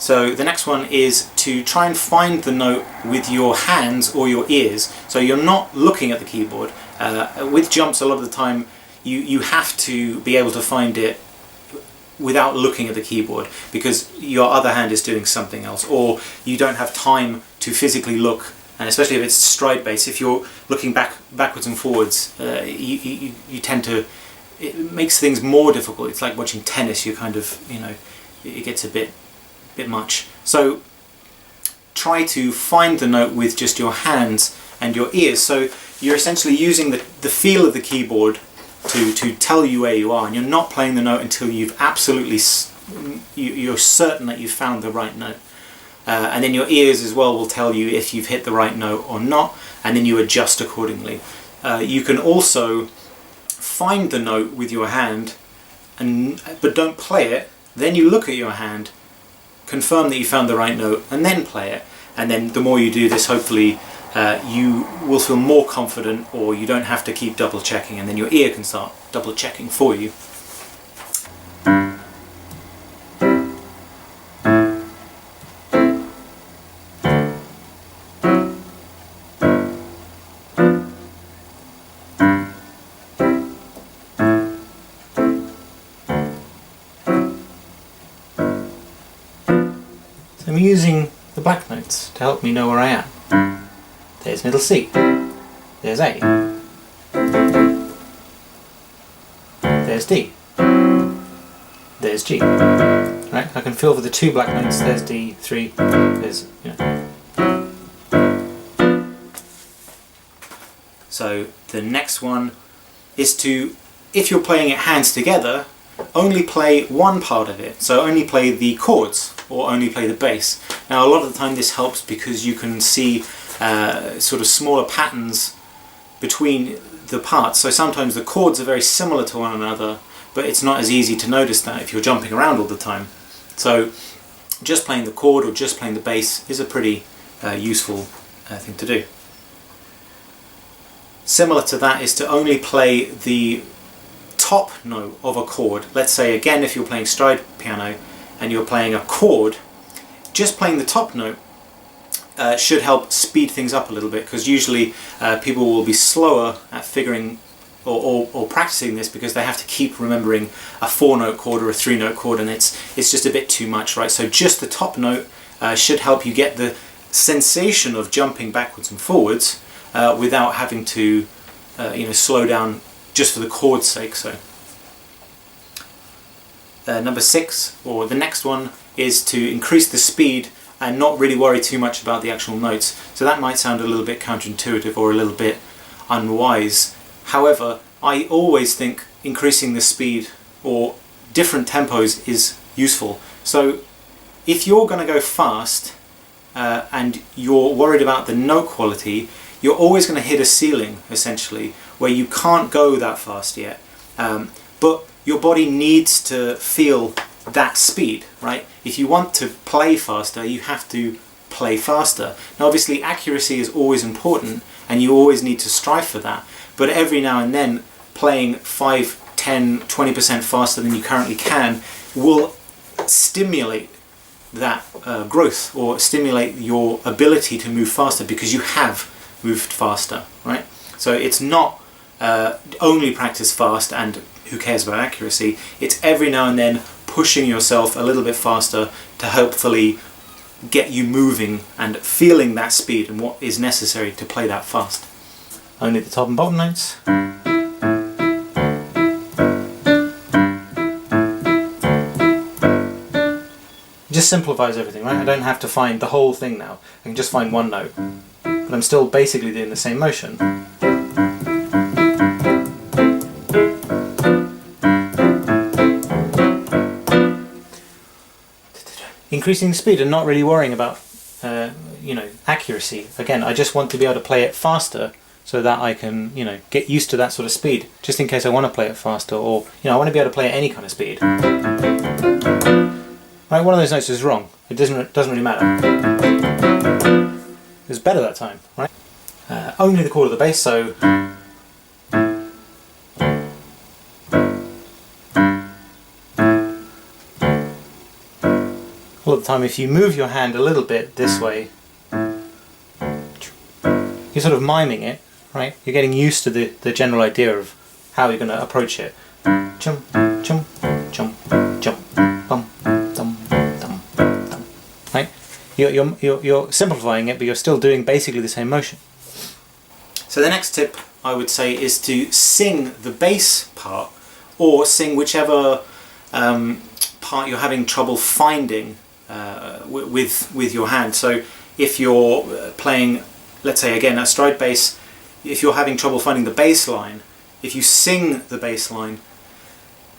So the next one is to try and find the note with your hands or your ears. So you're not looking at the keyboard. With jumps, a lot of the time you have to be able to find it without looking at the keyboard, because your other hand is doing something else, or you don't have time to physically look. And especially if it's stride bass, if you're looking backwards and forwards, you tend to, it makes things more difficult. It's like watching tennis. You kind of, you know, it gets a bit much. So try to find the note with just your hands and your ears. So you're essentially using the feel of the keyboard to tell you where you are, and you're not playing the note until you've absolutely, you're certain that you've found the right note. And then your ears as well will tell you if you've hit the right note or not, and then you adjust accordingly. You can also find the note with your hand, but don't play it. Then you look at your hand, confirm that you found the right note, and then play it. And then the more you do this, hopefully you will feel more confident, or you don't have to keep double checking, and then your ear can start double checking for you. So I'm using the black notes to help me know where I am. There's middle C, there's A, there's D, there's G. Right? I can feel for the two black notes. There's D, 3, there's, you know. So the next one is to, if you're playing it hands together, only play one part of it. So only play the chords, or only play the bass. Now a lot of the time this helps because you can see sort of smaller patterns between the parts. So sometimes the chords are very similar to one another, but it's not as easy to notice that if you're jumping around all the time. So just playing the chord or just playing the bass is a pretty useful thing to do. Similar to that is to only play the top note of a chord. Let's say again, if you're playing stride piano and you're playing a chord, just playing the top note should help speed things up a little bit, because usually people will be slower at figuring or practicing this because they have to keep remembering a 4-note chord or a 3-note chord, and it's just a bit too much, right? So just the top note should help you get the sensation of jumping backwards and forwards without having to you know, slow down just for the chord's sake. So number 6, or the next one, is to increase the speed and not really worry too much about the actual notes. So that might sound a little bit counterintuitive or a little bit unwise. However, I always think increasing the speed or different tempos is useful. So if you're going to go fast and you're worried about the note quality, you're always going to hit a ceiling, essentially, where you can't go that fast yet. But your body needs to feel that speed, right? If you want to play faster, you have to play faster. Now obviously accuracy is always important, and you always need to strive for that, but every now and then playing 5, 10, 20% faster than you currently can will stimulate that growth, or stimulate your ability to move faster, because you have moved faster, right? So it's not only practice fast and who cares about accuracy, it's every now and then pushing yourself a little bit faster to hopefully get you moving and feeling that speed and what is necessary to play that fast. Only the top and bottom notes. It just simplifies everything, right? I don't have to find the whole thing now. I can just find one note, but I'm still basically doing the same motion. Increasing the speed and not really worrying about you know, accuracy. Again, I just want to be able to play it faster so that I can, you know, get used to that sort of speed, just in case I want to play it faster, or, you know, I want to be able to play at any kind of speed. Right, one of those notes is wrong. It doesn't really matter. It was better that time, right? Only the chord of the bass, so A lot of the time if you move your hand a little bit this way, you're sort of miming it, right? You're getting used to the general idea of how you're going to approach it. Chum, chum, chum, chum, bum, dum, dum, dum. Right? You're simplifying it, but you're still doing basically the same motion. So the next tip I would say is to sing the bass part, or sing whichever part you're having trouble finding with your hand. So if you're playing, let's say again a stride bass, if you're having trouble finding the bass line, if you sing the bass line,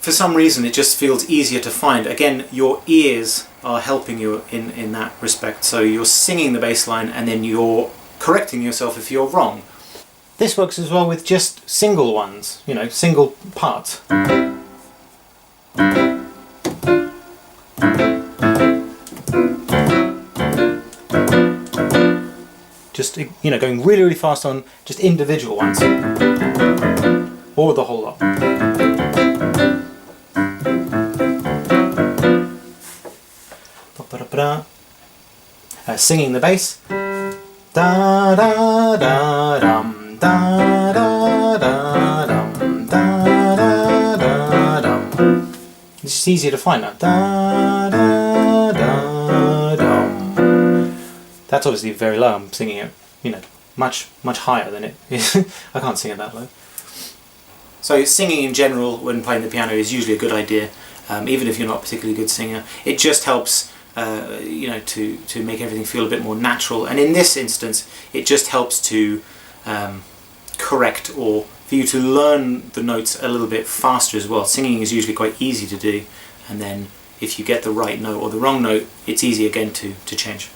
for some reason it just feels easier to find. Again, your ears are helping you in that respect. So you're singing the bass line and then you're correcting yourself if you're wrong. This works as well with just single ones, you know, single parts. Just, you know, going really, really fast on just individual ones. Or the whole lot. Singing the bass. Da da da dum, da da da dum, da da da dum. It's just easier to find now. Da da da dum. That's obviously very low. I'm singing it, you know, much higher than it is. I can't sing it that low. So singing in general when playing the piano is usually a good idea, even if you're not a particularly good singer. It just helps, you know, to make everything feel a bit more natural. And in this instance, it just helps to correct, or for you to learn the notes a little bit faster as well. Singing is usually quite easy to do, and then if you get the right note or the wrong note, it's easy again to change.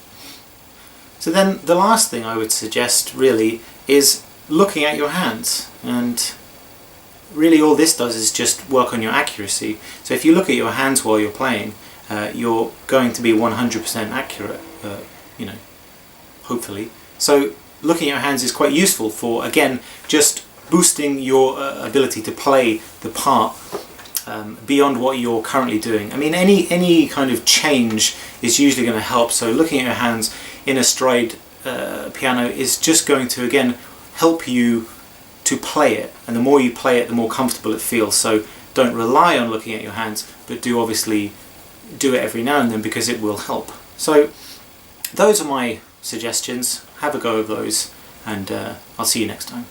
So then the last thing I would suggest really is looking at your hands, and really all this does is just work on your accuracy. So if you look at your hands while you're playing, you're going to be 100% accurate, you know, hopefully. So looking at your hands is quite useful for, again, just boosting your ability to play the part beyond what you're currently doing. I mean, any kind of change is usually going to help. So looking at your hands in a stride piano is just going to, again, help you to play it. And the more you play it, the more comfortable it feels. So don't rely on looking at your hands, but do obviously do it every now and then, because it will help. So those are my suggestions. Have a go of those, and I'll see you next time.